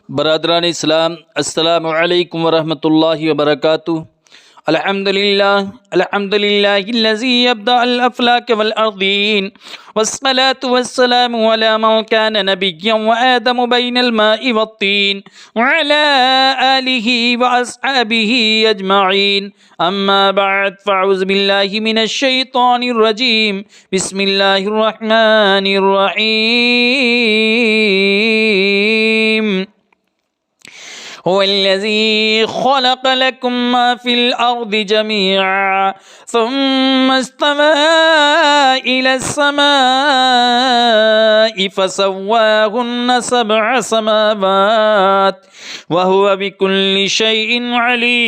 برادران اسلام، السلام علیکم ورحمۃ اللہ وبرکاتہ۔ الحمدللہ الذی یبدأ الافلاک والارضین والصلاة والسلام علی من کان نبیا وآدم بین الماء والطین وعلی آلہ واصحابہ اجمعین، اما بعد فاعوذ باللہ من الشیطان الرجیم، بسم اللہ الرحمن الرحیم۔ هو الذي خلق لكم ما في الأرض جميعا ثم استوى إلى السماء فسواهن سبع سماوات وهو بكل شيء عليم۔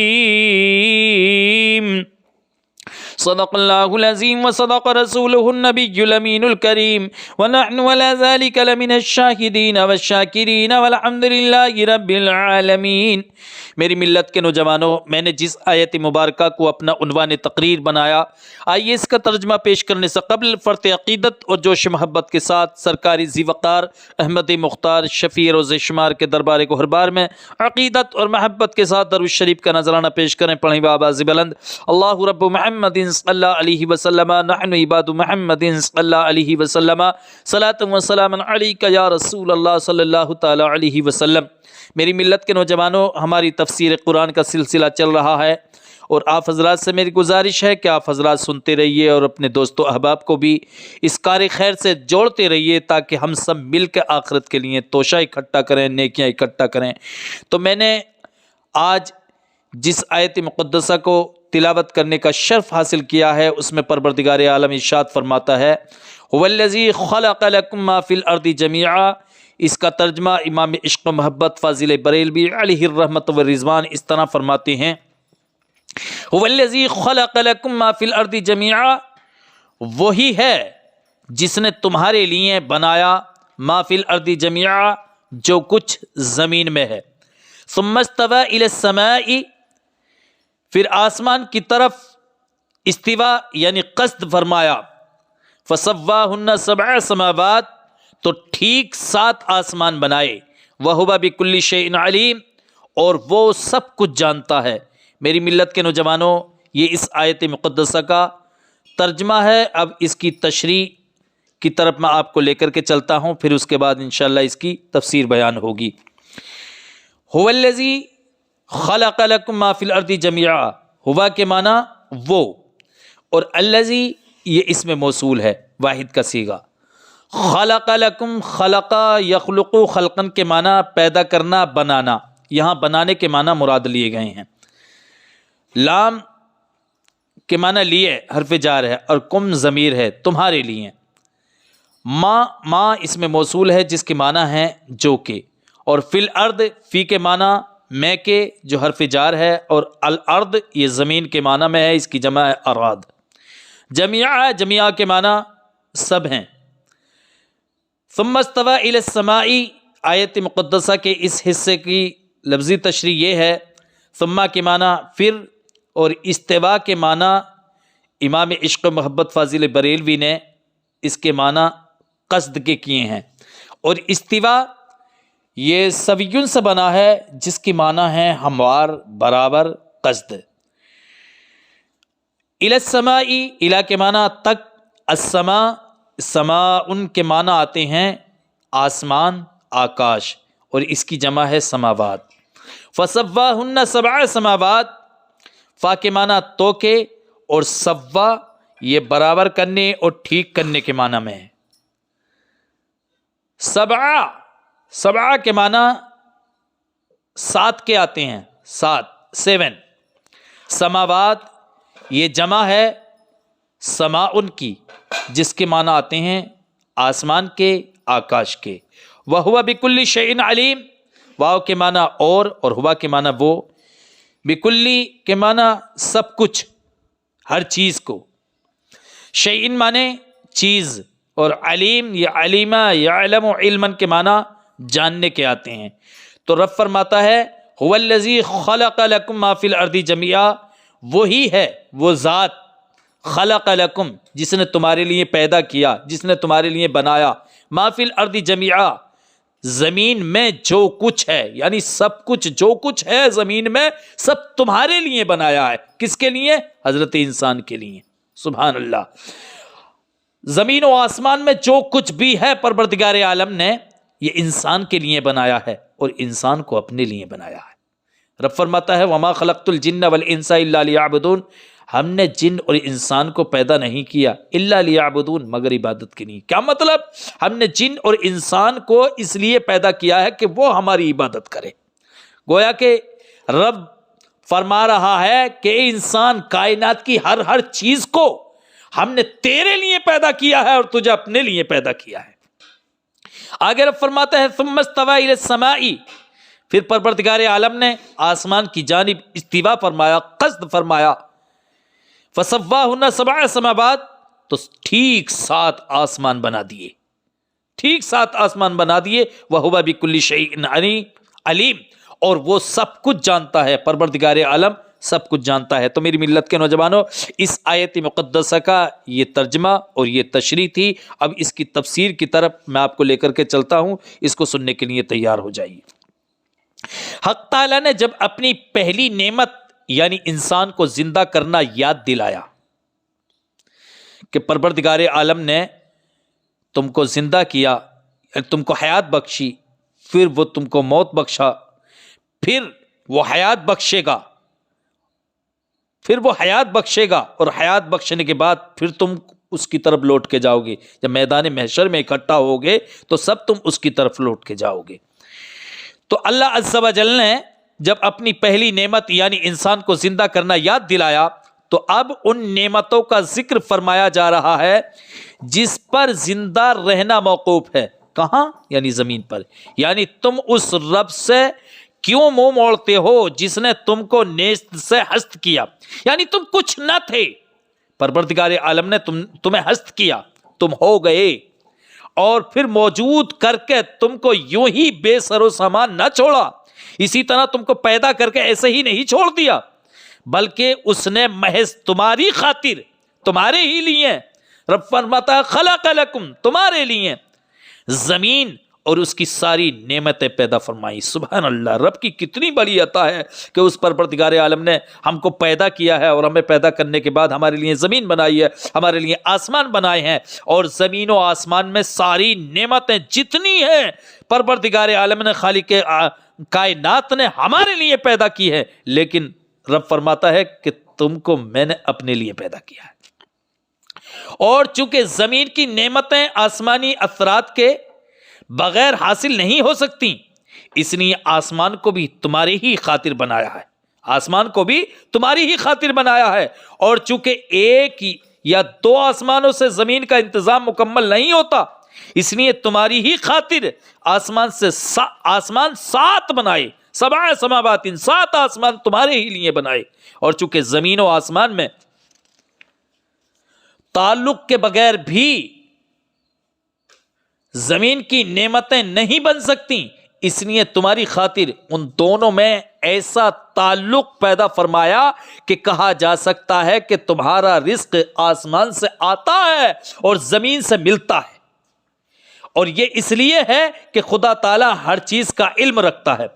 صدق اللہ العظیم وصدق رسولہ النبی الامین الکریم ونحن ولا ذلك لمن الشاہدین والشاکرین والحمد للہ رب العالمین۔ میری ملت کے نوجوانوں، میں نے جس آیت مبارکہ کو اپنا عنوان تقریر بنایا، آئیے اس کا ترجمہ پیش کرنے سے قبل فرط عقیدت اور جوش محبت کے ساتھ سرکاری ذی وقار احمد مختار شفیع روز شمار کے دربار گہربار میں عقیدت اور محبت کے ساتھ درود شریف کا نذرانہ پیش کریں۔ پڑھیں بآواز بلند: اللہ رب محمد صلی اللہ علیہ وسلم، نحن عباد محمد صلی اللہ علیہ وسلم، صلاۃ و سلام علیک یا رسول اللہ صلی اللہ تعالی علیہ وسلم۔ میری ملت کے نوجوانوں، ہماری تفسیر قرآن کا سلسلہ چل رہا ہے اور آپ حضرات سے میری گزارش ہے کہ آپ حضرات سنتے رہیے اور اپنے دوست و احباب کو بھی اس کار خیر سے جوڑتے رہیے تاکہ ہم سب مل کے آخرت کے لیے توشہ اکٹھا کریں، نیکیاں اکٹھا کریں۔ تو میں نے آج جس آیت مقدسہ کو تلاوت کرنے کا شرف حاصل کیا ہے، اس میں پروردگار عالم ارشاد فرماتا ہے: هو الذی خلق لکم ما فی الارض جمیعا۔ اس کا ترجمہ امام عشق و محبت فاضل بریلوی علیہ الرحمت والرضوان اس طرح فرماتے ہیں: هو الذی خلق لکم ما فی الارض جمیعا، وہی ہے جس نے تمہارے لیے بنایا ما فی الارض جمیعا، جو کچھ زمین میں ہے، ثم استوى الی السماء، پھر آسمان کی طرف استوا یعنی قصد فرمایا، فسواہن سبع سماوات، تو ٹھیک 7 آسمان بنائے، وَهُوَ بِكُلِّ شَيْءٍ عَلِيمٌ، اور وہ سب کچھ جانتا ہے۔ میری ملت کے نوجوانوں، یہ اس آیت مقدسہ کا ترجمہ ہے۔ اب اس کی تشریح کی طرف میں آپ کو لے کر کے چلتا ہوں، پھر اس کے بعد انشاءاللہ اس کی تفسیر بیان ہوگی۔ هو الذی خلق لکم ما فی الارض جمیعا، ہوا کے معنی وہ، اور الذی یہ اسم موصول ہے، واحد کا صیغہ۔ خلق لکم، خلق یخلق خلقن کے معنی پیدا کرنا، بنانا، یہاں بنانے کے معنی مراد لیے گئے ہیں۔ لام کے معنی لیے حرف جار ہے، اور کم ضمیر ہے، تمہارے لیے۔ ما اسم موصول ہے جس کے معنی ہے جو کہ، اور فی الارض فی کے معنی میں کے جو حرف جار ہے، اور الارض یہ زمین کے معنی میں ہے، اس کی جمع ہے اراد۔ جمیعہ کے معنی سب ہیں۔ ثم استوى الی السماء، آیت مقدسہ کے اس حصے کی لفظی تشریح یہ ہے: ثم کے معنی پھر، اور استوا کے معنی امام عشق و محبت فاضل بریلوی نے اس کے معنی قصد کے کیے ہیں، اور استوا یہ سویون سے بنا ہے جس کی معنی ہے ہموار، برابر، قصد۔ الی السماء، الی کے معنی تک، السماء، سماء کے معنی آتے ہیں آسمان، آکاش، اور اس کی جمع ہے سماوات۔ فسواہن سبع سماوات، فا کے معنی تو کے، اور سوا یہ برابر کرنے اور ٹھیک کرنے کے معنی میں ہے۔ سبع کے معنی 7 کے آتے ہیں، 7 سماوات یہ جمع ہے سماؤن کی، جس کے معنی آتے ہیں آسمان کے، آکاش کے۔ وَهُوَ بِكُلِّ شَيْءٍ عَلِيمٌ، واو کے معنی اور ہوا کے معنی وہ، بکلی کے معنی سب کچھ، ہر چیز کو، شیئن معنی چیز، اور علیم یا علیمہ یعلم علماً کے معنی جاننے کے آتے ہیں۔ تو رب فرماتا ہے: هو الذی خلق لکم ما فی الارض جمیعا، وہی ہے وہ ذات، خلق لکم جس نے تمہارے لیے پیدا کیا، جس نے تمہارے لیے بنایا، ما فی الارض جمیعا زمین میں جو کچھ ہے، یعنی سب کچھ جو کچھ ہے زمین میں سب تمہارے لیے بنایا ہے۔ کس کے لیے؟ حضرت انسان کے لیے۔ سبحان اللہ۔ زمین و آسمان میں جو کچھ بھی ہے پروردگار عالم نے یہ انسان کے لیے بنایا ہے اور انسان کو اپنے لیے بنایا ہے۔ رب فرماتا ہے وَمَا خَلَقْتُ الْجِنَّ وَالْإِنسَ إِلَّا لِيَعْبُدُونَ، ہم نے جن اور انسان کو پیدا نہیں کیا الا لیعبدون، مگر عبادت کے لیے۔ کیا مطلب؟ ہم نے جن اور انسان کو اس لیے پیدا کیا ہے کہ وہ ہماری عبادت کرے۔ گویا کہ رب فرما رہا ہے کہ اے انسان، کائنات کی ہر چیز کو ہم نے تیرے لیے پیدا کیا ہے اور تجھے اپنے لیے پیدا کیا ہے۔ آگے رب فرماتا ہے ثم استوى الى السماء، پھر پروردگار عالم نے آسمان کی جانب استوا فرمایا، قصد فرمایا، فسواہن 7 سماوات، تو ٹھیک 7 آسمان بنا دیے، ٹھیک 7 آسمان بنا دیے، وَهُوَ بِكُلِّ شَيْءٍ علیم، اور وہ سب کچھ جانتا ہے، پروردگار عالم سب کچھ جانتا ہے۔ تو میری ملت کے نوجوانوں، اس آیت مقدسہ کا یہ ترجمہ اور یہ تشریح تھی۔ اب اس کی تفسیر کی طرف میں آپ کو لے کر کے چلتا ہوں، اس کو سننے کے لیے تیار ہو جائیے۔ حق تعالیٰ نے جب اپنی پہلی نعمت یعنی انسان کو زندہ کرنا یاد دلایا کہ پروردگار عالم نے تم کو زندہ کیا، تم کو حیات بخشی، پھر وہ تم کو موت بخشا، پھر وہ حیات بخشے گا، اور حیات بخشنے کے بعد پھر تم اس کی طرف لوٹ کے جاؤ گے۔ جب میدان محشر میں اکٹھا ہوگے تو سب تم اس کی طرف لوٹ کے جاؤ گے۔ تو اللہ عز و جل نے جب اپنی پہلی نعمت یعنی انسان کو زندہ کرنا یاد دلایا تو اب ان نعمتوں کا ذکر فرمایا جا رہا ہے جس پر زندہ رہنا موقوف ہے۔ کہاں؟ یعنی زمین پر۔ یعنی تم اس رب سے کیوں منہ موڑتے ہو جس نے تم کو نیست سے ہست کیا، یعنی تم کچھ نہ تھے، پروردگار عالم نے تمہیں ہست کیا، تم ہو گئے، اور پھر موجود کر کے تم کو یوں ہی بے سر و سامان نہ چھوڑا، اسی طرح تم کو پیدا کر کے ایسے ہی نہیں چھوڑ دیا، بلکہ اس نے محض تمہاری خاطر، تمہارے ہی لیے، رب فرماتا ہے خلق لکم، تمہارے لیے زمین اور اس کی ساری نعمتیں پیدا فرمائی۔ سبحان اللہ، رب کی کتنی بڑی عطا ہے کہ اس پروردگار عالم نے ہم کو پیدا کیا ہے، اور ہمیں پیدا کرنے کے بعد ہمارے لیے زمین بنائی ہے، ہمارے لیے آسمان بنائے ہیں، اور زمین و آسمان میں ساری نعمتیں جتنی ہیں پروردگار عالم نے، خالق کائنات نے ہمارے لیے پیدا کی ہے، لیکن رب فرماتا ہے کہ تم کو میں نے اپنے لیے پیدا کیا ہے۔ اور چونکہ زمین کی نعمتیں آسمانی اثرات کے بغیر حاصل نہیں ہو سکتی، اس لیے آسمان کو بھی تمہاری ہی خاطر بنایا ہے، آسمان کو بھی تمہاری ہی خاطر بنایا ہے، اور چونکہ ایک یا 2 آسمانوں سے زمین کا انتظام مکمل نہیں ہوتا، اس لیے تمہاری ہی خاطر آسمان 7 بنائے، 7 سماوات، 7 آسمان تمہارے ہی لیے بنائے، اور چونکہ زمین و آسمان میں تعلق کے بغیر بھی زمین کی نعمتیں نہیں بن سکتی، اس لیے تمہاری خاطر ان دونوں میں ایسا تعلق پیدا فرمایا کہ کہا جا سکتا ہے کہ تمہارا رزق آسمان سے آتا ہے اور زمین سے ملتا ہے، اور یہ اس لیے ہے کہ خدا تعالیٰ ہر چیز کا علم رکھتا ہے،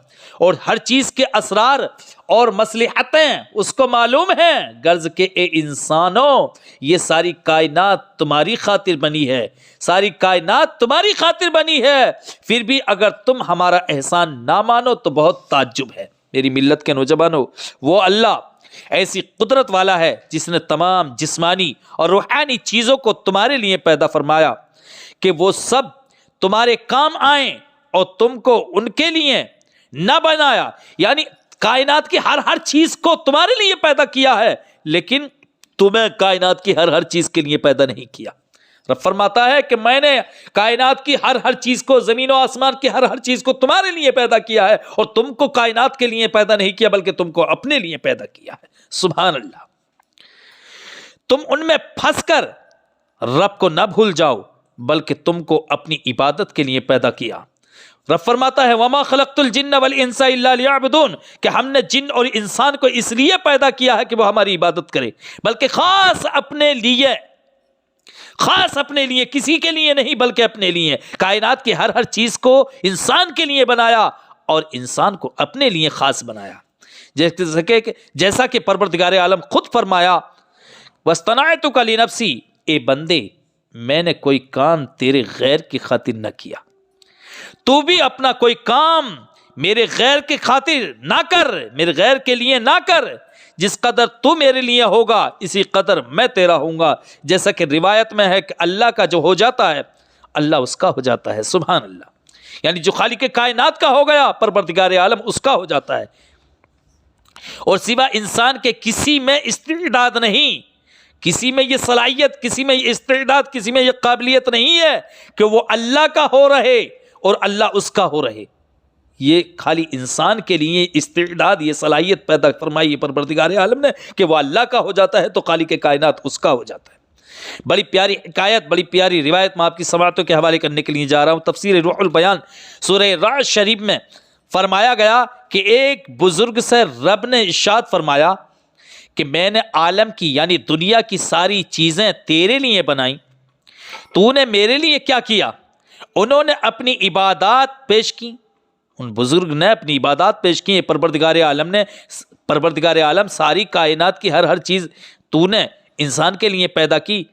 اور ہر چیز کے اسرار اور مصلحتیں اس کو معلوم ہیں، غرض کہ اے انسانوں یہ ساری کائنات تمہاری خاطر بنی ہے، ساری کائنات تمہاری خاطر بنی ہے، پھر بھی اگر تم ہمارا احسان نہ مانو تو بہت تعجب ہے۔ میری ملت کے نوجوانوں، وہ اللہ ایسی قدرت والا ہے جس نے تمام جسمانی اور روحانی چیزوں کو تمہارے لیے پیدا فرمایا کہ وہ سب تمہارے کام آئیں، اور تم کو ان کے لیے نہ بنایا، یعنی کائنات کی ہر چیز کو تمہارے لیے پیدا کیا ہے، لیکن تمہیں کائنات کی ہر چیز کے لیے پیدا نہیں کیا۔ رب فرماتا ہے کہ میں نے کائنات کی ہر چیز کو، زمین و آسمان کی ہر چیز کو تمہارے لیے پیدا کیا ہے، اور تم کو کائنات کے لیے پیدا نہیں کیا بلکہ تم کو اپنے لیے پیدا کیا ہے۔ سبحان اللہ۔ تم ان میں پھنس کر رب کو نہ بھول جاؤ، بلکہ تم کو اپنی عبادت کے لیے پیدا کیا۔ رب فرماتا ہے وَمَا خَلَقْتُ الْجِنَّ وَالْإِنسَ إِلَّا لِيَعْبُدُونَ، کہ ہم نے جن اور انسان کو اس لیے پیدا کیا ہے کہ وہ ہماری عبادت کرے، بلکہ خاص اپنے لیے، خاص اپنے لیے، کسی کے لیے نہیں بلکہ اپنے لیے۔ کائنات کی ہر چیز کو انسان کے لیے بنایا اور انسان کو اپنے لیے خاص بنایا، جیسا کہ پروردگار عالم خود فرمایا وَاصْطَنَعْتُكَ لِنَفْسِي، اے بندے میں نے کوئی کام تیرے غیر کی خاطر نہ کیا، تو بھی اپنا کوئی کام میرے غیر کی خاطر نہ کر، میرے غیر کے لیے نہ کر۔ جس قدر تو میرے لیے ہوگا اسی قدر میں تیرا ہوں گا۔ جیسا کہ روایت میں ہے کہ اللہ کا جو ہو جاتا ہے اللہ اس کا ہو جاتا ہے، سبحان اللہ، یعنی جو خالق کائنات کا ہو گیا پروردگار عالم اس کا ہو جاتا ہے، اور سوا انسان کے کسی میں استعداد نہیں، کسی میں یہ صلاحیت، کسی میں یہ استعداد، کسی میں یہ قابلیت نہیں ہے کہ وہ اللہ کا ہو رہے اور اللہ اس کا ہو رہے۔ یہ خالی انسان کے لیے استعداد، یہ صلاحیت پیدا فرمائی ہے پروردگار عالم نے کہ وہ اللہ کا ہو جاتا ہے تو خالق کائنات اس کا ہو جاتا ہے۔ بڑی پیاری حکایت، بڑی پیاری روایت میں آپ کی سماعتوں کے حوالے کرنے کے لیے جا رہا ہوں۔ تفسیر روح البیان سورہ رعد شریف میں فرمایا گیا کہ ایک بزرگ سے رب نے ارشاد فرمایا کہ میں نے عالم کی یعنی دنیا کی ساری چیزیں تیرے لیے بنائیں، تو نے میرے لیے کیا کیا؟ انہوں نے اپنی عبادات پیش کی، ان بزرگ نے اپنی عبادات پیش کی۔ پروردگار عالم ساری کائنات کی ہر چیز تو نے انسان کے لیے پیدا کی،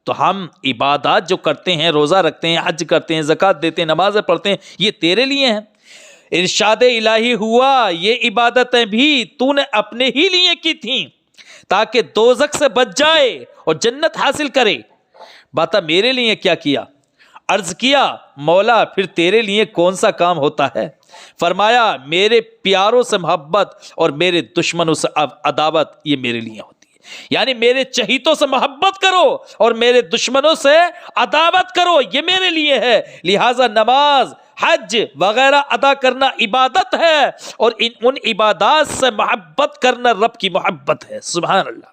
تو ہم عبادات جو کرتے ہیں، روزہ رکھتے ہیں، حج کرتے ہیں، زکوٰۃ دیتے ہیں، نمازیں پڑھتے ہیں، یہ تیرے لیے ہیں۔ ارشاد الہی ہوا یہ عبادتیں بھی تو نے اپنے ہی لیے کی تھیں تاکہ دوزخ سے بچ جائے اور جنت حاصل کرے، بتا میرے لیے کیا کیا؟ عرض کیا مولا پھر تیرے لیے کون سا کام ہوتا ہے؟ فرمایا میرے پیاروں سے محبت اور میرے دشمنوں سے عداوت، یہ میرے لیے ہوتی ہے، یعنی میرے چہیتوں سے محبت کرو اور میرے دشمنوں سے عداوت کرو، یہ میرے لیے ہے۔ لہٰذا نماز، حج وغیرہ ادا کرنا عبادت ہے، اور ان عبادات سے محبت کرنا رب کی محبت ہے، سبحان اللہ۔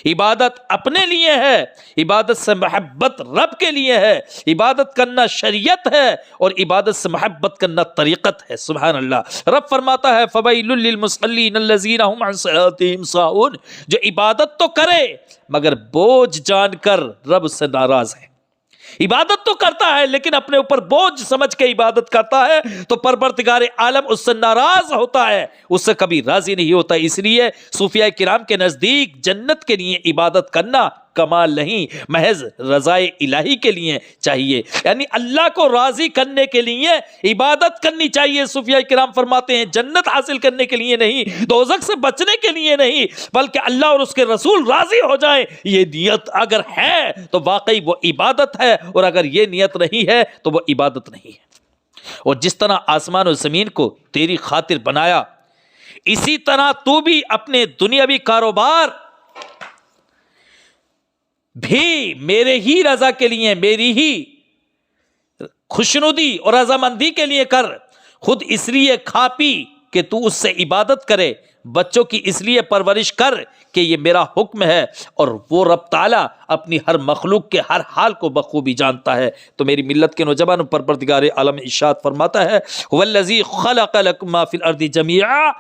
عبادت اپنے لیے ہے، عبادت سے محبت رب کے لیے ہے، عبادت کرنا شریعت ہے اور عبادت سے محبت کرنا طریقت ہے، سبحان اللہ۔ رب فرماتا ہے فَوَيْلٌ لِّلْمُصَلِّينَ الَّذِينَ هُمْ عَنْ صَلَاتِهِمْ سَاهُونَ، جو عبادت تو کرے مگر بوجھ جان کر رب سے ناراض ہے۔ عبادت تو کرتا ہے لیکن اپنے اوپر بوجھ سمجھ کے عبادت کرتا ہے تو پروردگار عالم اس سے ناراض ہوتا ہے، اس سے کبھی راضی نہیں ہوتا۔ اس لیے صوفیاء کرام کے نزدیک جنت کے لیے عبادت کرنا کمال نہیں، محض رضائے الہی کے لیے چاہیے، یعنی اللہ کو راضی کرنے کے لیے عبادت کرنی چاہیے۔ صوفیاء کرام فرماتے ہیں جنت حاصل کرنے کے لیے نہیں، دوزخ سے بچنے کے لیے نہیں، بلکہ اللہ اور اس کے رسول راضی ہو جائیں، یہ نیت اگر ہے تو واقعی وہ عبادت ہے، اور اگر یہ نیت نہیں ہے تو وہ عبادت نہیں ہے۔ اور جس طرح آسمان و زمین کو تیری خاطر بنایا، اسی طرح تو بھی اپنے دنیاوی کاروبار بھی میرے ہی رضا کے لیے، میری ہی خوشنودی اور رضامندی کے لیے کر، خود اس لیے کھا پی کہ تو اس سے عبادت کرے، بچوں کی اس لیے پرورش کر کہ یہ میرا حکم ہے، اور وہ رب تعالیٰ اپنی ہر مخلوق کے ہر حال کو بخوبی جانتا ہے۔ تو میری ملت کے نوجوانوں، پروردگار عالم ارشاد فرماتا ہے وَالَّذِي خَلَقَ لَكُم مَّا فِي الْأَرْضِ جَمِيعًا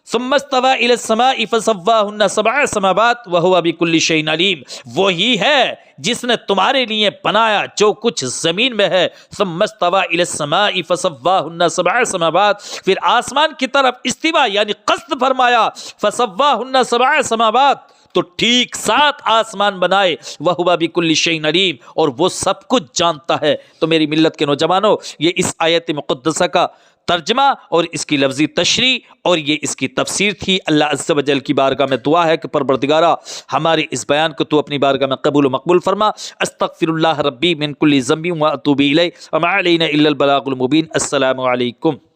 ثم استوى الى السماء فسواهن سبع سماوات وهو بكل شيء عليم، وہی ہے جس نے تمہارے لیے بنایا جو کچھ زمین میں ہے۔ ثم استوى الى السماء فسواهن سبع سماوات، پھر آسمان کی طرف استوا یعنی قصد فرمایا، فسواهن سبع سماوات تو ٹھیک 7 آسمان بنائے، وَهُوَ بِكُلِّ شَيْءٍ عَلِيمٌ، اور وہ سب کچھ جانتا ہے۔ تو میری ملت کے نوجوانوں، یہ اس آیت مقدسہ کا ترجمہ اور اس کی لفظی تشریح اور یہ اس کی تفسیر تھی۔ اللہ عز و جل کی بارگاہ میں دعا ہے کہ پروردگارا ہمارے اس بیان کو تو اپنی بارگاہ میں قبول و مقبول فرما۔ استغفر اللہ ربی من کل ذنب و اتوب الیہ وما علینا الا البلاغ المبین۔ السلام علیکم۔